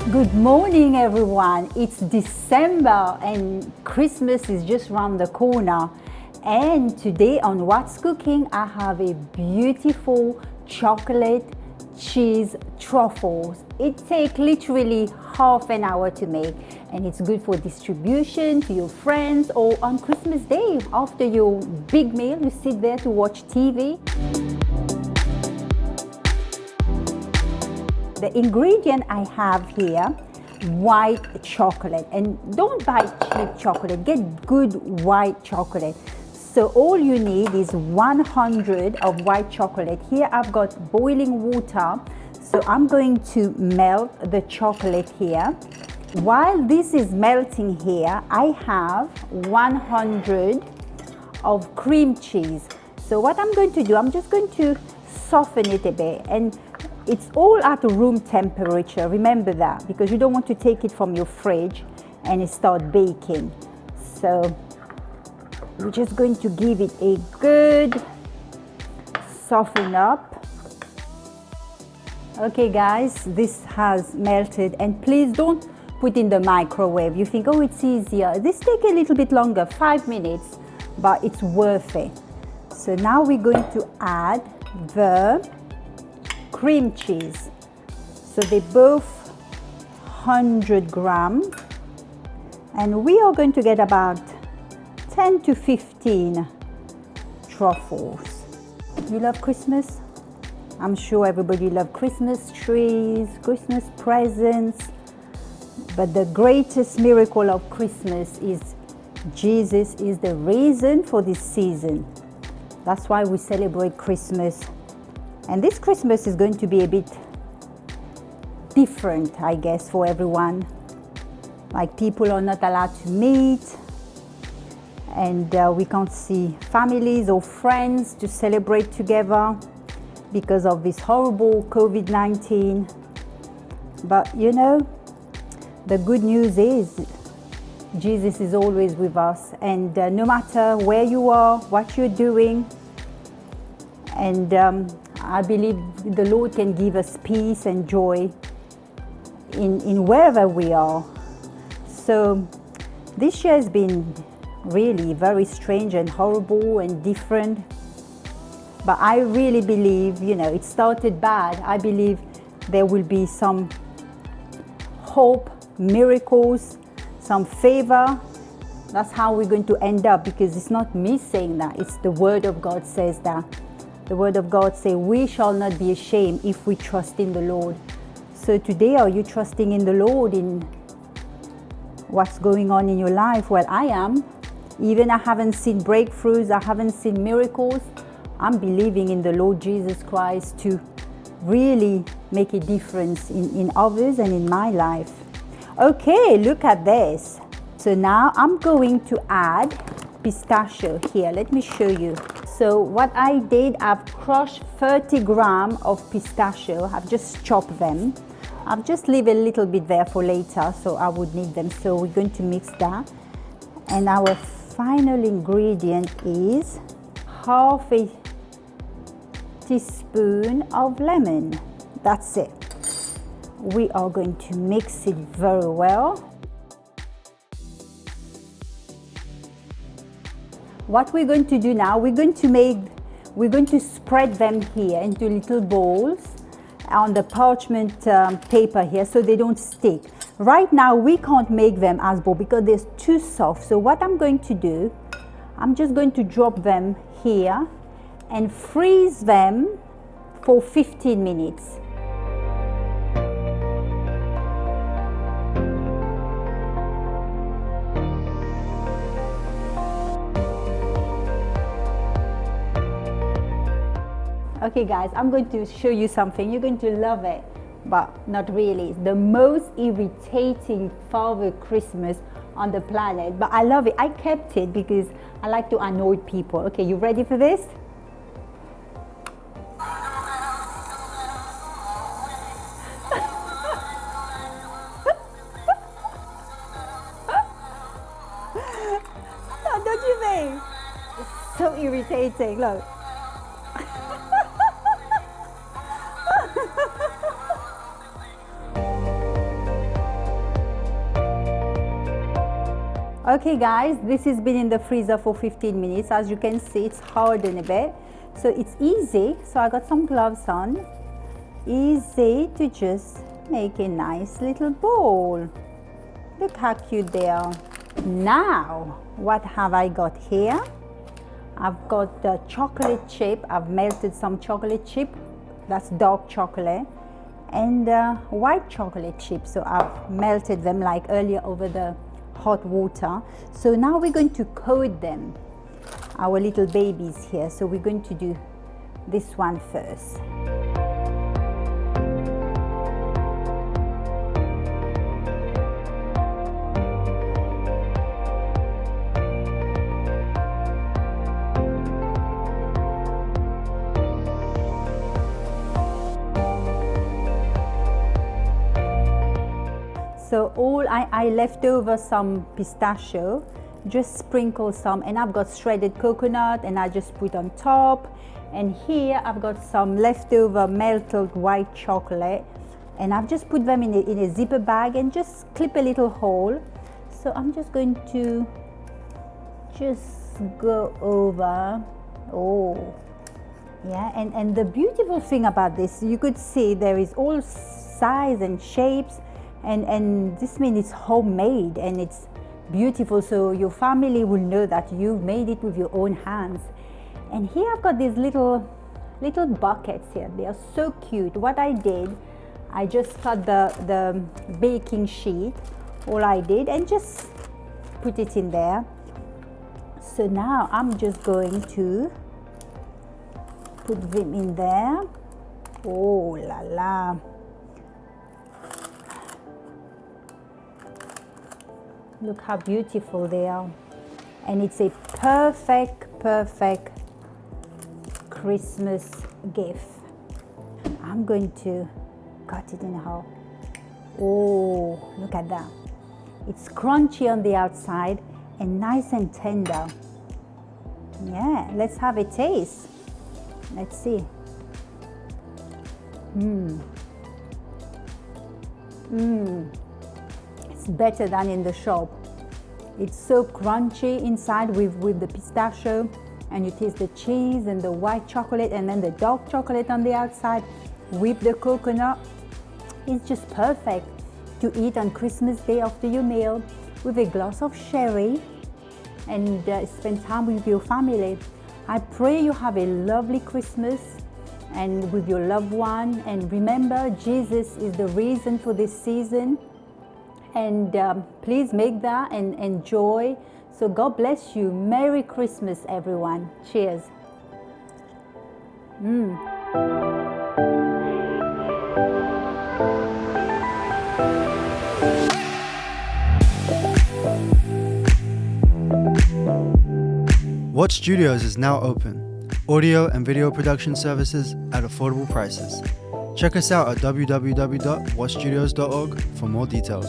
Good morning, everyone. It's December and Christmas is just around the corner. And today on What's Cooking, I have a beautiful chocolate cheese truffles. It takes literally half an hour to make, and it's good for distribution to your friends, or on Christmas Day after your big meal, you sit there to watch TV. The ingredient I have here, white chocolate, and don't buy cheap chocolate, get good white chocolate. So all you need is 100 of white chocolate. Here I've got boiling water, so I'm going to melt the chocolate here. While this is melting here, I have 100 of cream cheese. So what I'm going to do, I'm just going to soften it a bit, and it's all at room temperature, remember that, because you don't want to take it from your fridge and it start baking. So we're just going to give it a good soften up. Okay guys, this has melted, and please don't put in the microwave. You think, oh, it's easier. This takes a little bit longer, 5 minutes, but it's worth it. So now we're going to add the cream cheese. So they both 100 grams, and we are going to get about 10 to 15 truffles. You love Christmas? I'm sure everybody loves Christmas trees, Christmas presents, but the greatest miracle of Christmas is Jesus is the reason for this season. That's why we celebrate Christmas. And this Christmas is going to be a bit different, I guess, for everyone. Like, people are not allowed to meet, and we can't see families or friends to celebrate together because of this horrible COVID-19. But you know, the good news is Jesus is always with us, and no matter where you are, what you're doing, and I believe the Lord can give us peace and joy in wherever we are. So this year has been really very strange and horrible and different. But I really believe, you know, it started bad. I believe there will be some hope, miracles, some favor. That's how we're going to end up, because it's not me saying that, it's the Word of God says that. The Word of God says, we shall not be ashamed if we trust in the Lord. So today, are you trusting in the Lord in what's going on in your life? Well, I am. Even I haven't seen breakthroughs, I haven't seen miracles. I'm believing in the Lord Jesus Christ to really make a difference in others and in my life. Okay, look at this. So now I'm going to add pistachio here. Let me show you. So what I did, I've crushed 30 grams of pistachio. I've just chopped them. I've just leave a little bit there for later, so I would need them. So we're going to mix that. And our final ingredient is half a teaspoon of lemon. That's it. We are going to mix it very well. What we're going to do now, we're going to spread them here into little bowls on the parchment paper here, so they don't stick. Right now we can't make them as balls because they're too soft. So what I'm going to do, I'm just going to drop them here and freeze them for 15 minutes. Okay guys, I'm going to show you something. You're going to love it, but not really. It's the most irritating Father Christmas on the planet, but I love it. I kept it because I like to annoy people. Okay, you ready for this? Don't you think? It's so irritating. Look. Okay guys, this has been in the freezer for 15 minutes. As you can see, it's hardened a bit. So it's easy. So I got some gloves on. Easy to just make a nice little bowl. Look how cute they are. Now, what have I got here? I've got the chocolate chip. I've melted some chocolate chip. That's dark chocolate. And white chocolate chips. So I've melted them like earlier over the hot water. So now we're going to coat them, our little babies here. So we're going to do this one first. So I left over some pistachio, just sprinkle some, and I've got shredded coconut and I just put on top. And here I've got some leftover melted white chocolate, and I've just put them in a zipper bag and just clip a little hole. So I'm just going to just go over. Oh yeah, and the beautiful thing about this, you could see there is all size and shapes. And this means it's homemade and it's beautiful, so your family will know that you've made it with your own hands. And here I've got these little buckets here. They are so cute. What I did, I just cut the baking sheet, all I did, and just put it in there. So now I'm just going to put them in there. Oh la la. Look how beautiful they are. And it's a perfect Christmas gift. I'm going to cut it in half. Oh, look at that. It's crunchy on the outside and nice and tender. Yeah, let's have a taste. Let's see. It's better than in the shop. It's so crunchy inside with the pistachio, and you taste the cheese and the white chocolate and then the dark chocolate on the outside with the coconut. It's just perfect to eat on Christmas Day after your meal with a glass of sherry and spend time with your family. I pray you have a lovely Christmas and with your loved one, and remember, Jesus is the reason for this season. And please make that and enjoy. So God bless you. Merry Christmas, everyone. Cheers. What Studios is now open. Audio and video production services at affordable prices. Check us out at www.whatstudios.org for more details.